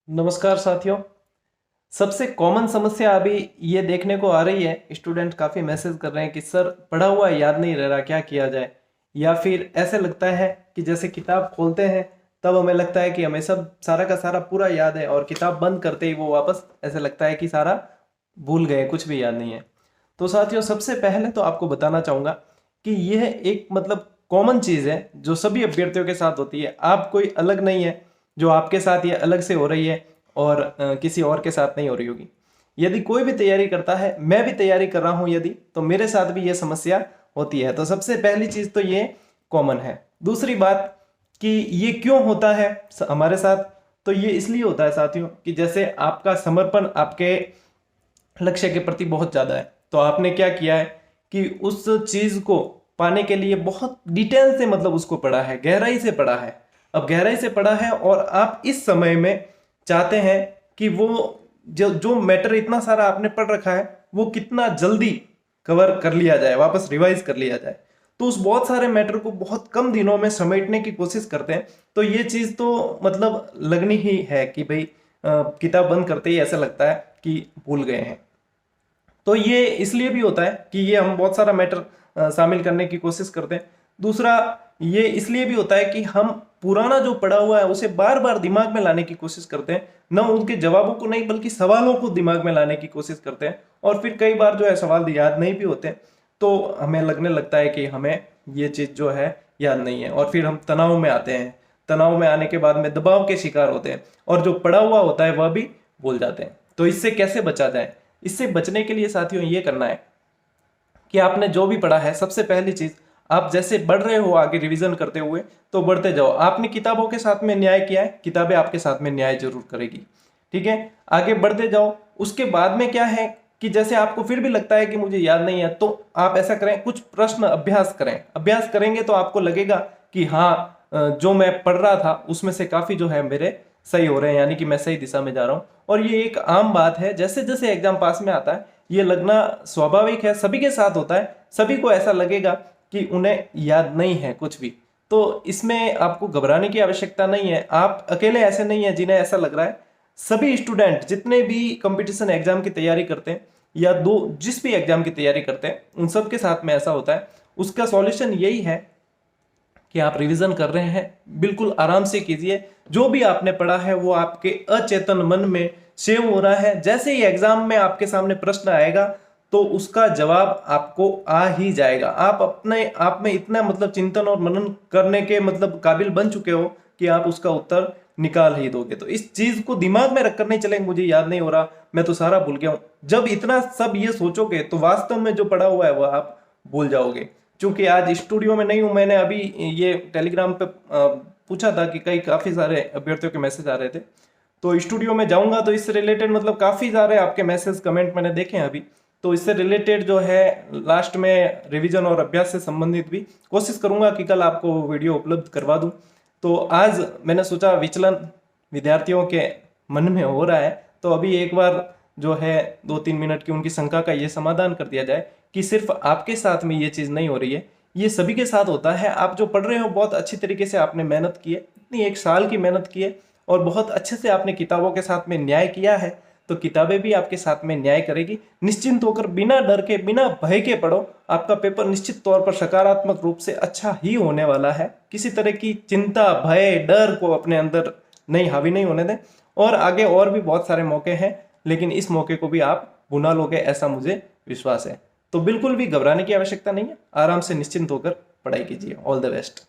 नमस्कार साथियों। सबसे कॉमन समस्या अभी ये देखने को आ रही है, स्टूडेंट काफ़ी मैसेज कर रहे हैं कि सर पढ़ा हुआ याद नहीं रह रहा, क्या किया जाए। या फिर ऐसे लगता है कि जैसे किताब खोलते हैं तब हमें लगता है कि हमें सब सारा का सारा पूरा याद है, और किताब बंद करते ही वो वापस ऐसे लगता है कि सारा भूल गए, कुछ भी याद नहीं है। तो साथियों, सबसे पहले तो आपको बताना चाहूँगा कि यह एक कॉमन चीज़ है जो सभी अभ्यर्थियों के साथ होती है। आप कोई अलग नहीं है, जो आपके साथ ये अलग से हो रही है और किसी और के साथ नहीं हो रही होगी। यदि कोई भी तैयारी करता है, मैं भी तैयारी कर रहा हूं यदि, तो मेरे साथ भी ये समस्या होती है। तो सबसे पहली चीज तो ये कॉमन है। दूसरी बात कि ये क्यों होता है हमारे साथ, तो ये इसलिए होता है साथियों कि जैसे आपका समर्पण आपके लक्ष्य के प्रति बहुत ज़्यादा है, तो आपने क्या किया है कि उस चीज़ को पाने के लिए बहुत डिटेल से उसको पढ़ा है, गहराई से पढ़ा है। अब गहराई से पढ़ा है और आप इस समय में चाहते हैं कि वो जो जो मैटर इतना सारा आपने पढ़ रखा है वो कितना जल्दी कवर कर लिया जाए, वापस रिवाइज कर लिया जाए। तो उस बहुत सारे मैटर को बहुत कम दिनों में समेटने की कोशिश करते हैं। तो ये चीज़ तो लगनी ही है कि भाई किताब बंद करते ही ऐसा लगता है कि भूल गए हैं। तो ये इसलिए भी होता है कि ये हम बहुत सारा मैटर शामिल करने की कोशिश करते हैं। दूसरा, ये इसलिए भी होता है कि हम पुराना जो पढ़ा हुआ है उसे बार बार दिमाग में लाने की कोशिश करते हैं, न उनके जवाबों को नहीं बल्कि सवालों को दिमाग में लाने की कोशिश करते हैं। और फिर कई बार जो है सवाल याद नहीं भी होते, तो हमें लगने लगता है कि हमें ये चीज़ जो है याद नहीं है, और फिर हम तनाव में आते हैं। तनाव में आने के बाद में दबाव के शिकार होते हैं, और जो पढ़ा हुआ होता है वह भी भूल जाते हैं। तो इससे कैसे बचा जाए? इससे बचने के लिए साथियों ये करना है कि आपने जो भी पढ़ा है, सबसे पहली चीज, आप जैसे बढ़ रहे हो आगे रिवीजन करते हुए, तो बढ़ते जाओ। आपने किताबों के साथ में न्याय किया है, किताबें आपके साथ में न्याय जरूर करेगी। ठीक है, आगे बढ़ते जाओ। उसके बाद में क्या है कि जैसे आपको फिर भी लगता है कि मुझे याद नहीं है, तो आप ऐसा करें, कुछ प्रश्न अभ्यास करें। अभ्यास करेंगे तो आपको लगेगा कि हाँ, जो मैं पढ़ रहा था उसमें से काफी जो है मेरे सही हो रहे हैं, यानी कि मैं सही दिशा में जा रहा हूँ। और ये एक आम बात है, जैसे जैसे एग्जाम पास में आता है ये लगना स्वाभाविक है, सभी के साथ होता है। सभी को ऐसा लगेगा कि उन्हें याद नहीं है कुछ भी। तो इसमें आपको घबराने की आवश्यकता नहीं है, आप अकेले ऐसे नहीं है जिन्हें ऐसा लग रहा है। सभी स्टूडेंट जितने भी कंपटीशन एग्जाम की तैयारी करते हैं या दो जिस भी एग्जाम की तैयारी करते हैं, उन सब के साथ में ऐसा होता है। उसका सॉल्यूशन यही है कि आप रिवीजन कर रहे हैं, बिल्कुल आराम से कीजिए। जो भी आपने पढ़ा है वो आपके अचेतन मन में सेव हो रहा है। जैसे ही एग्जाम में आपके सामने प्रश्न आएगा तो उसका जवाब आपको आ ही जाएगा। आप अपने आप में इतना चिंतन और मनन करने के काबिल बन चुके हो कि आप उसका उत्तर निकाल ही दोगे। तो इस चीज को दिमाग में रखकर नहीं चलेंगे, मुझे याद नहीं हो रहा, मैं तो सारा भूल गया हूं। जब इतना सब ये सोचोगे तो वास्तव में जो पढ़ा हुआ है वह आप भूल जाओगे। क्योंकि आज स्टूडियो में नहीं हूं, मैंने अभी ये टेलीग्राम पे पूछा था कि काफी सारे अभ्यर्थियों के मैसेज आ रहे थे, तो स्टूडियो में जाऊंगा तो इससे रिलेटेड काफी सारे आपके मैसेज कमेंट मैंने देखे हैं अभी। तो इससे रिलेटेड जो है लास्ट में रिवीजन और अभ्यास से संबंधित भी कोशिश करूंगा कि कल आपको वीडियो उपलब्ध करवा दूं। तो आज मैंने सोचा विचलन विद्यार्थियों के मन में हो रहा है, तो अभी एक बार जो है 2-3 मिनट की उनकी शंका का ये समाधान कर दिया जाए कि सिर्फ आपके साथ में ये चीज़ नहीं हो रही है, ये सभी के साथ होता है। आप जो पढ़ रहे हो बहुत अच्छी तरीके से आपने मेहनत की है, इतनी 1 साल की मेहनत की है, और बहुत अच्छे से आपने किताबों के साथ में न्याय किया है, तो किताबें भी आपके साथ में न्याय करेगी। निश्चिंत होकर बिना डर के बिना भय के पढ़ो, आपका पेपर निश्चित तौर पर सकारात्मक रूप से अच्छा ही होने वाला है। किसी तरह की चिंता, भय, डर को अपने अंदर नहीं हावी नहीं होने दें। और आगे और भी बहुत सारे मौके हैं, लेकिन इस मौके को भी आप भुना लोगे, ऐसा मुझे विश्वास है। तो बिल्कुल भी घबराने की आवश्यकता नहीं है, आराम से निश्चिंत होकर पढ़ाई कीजिए। All the best.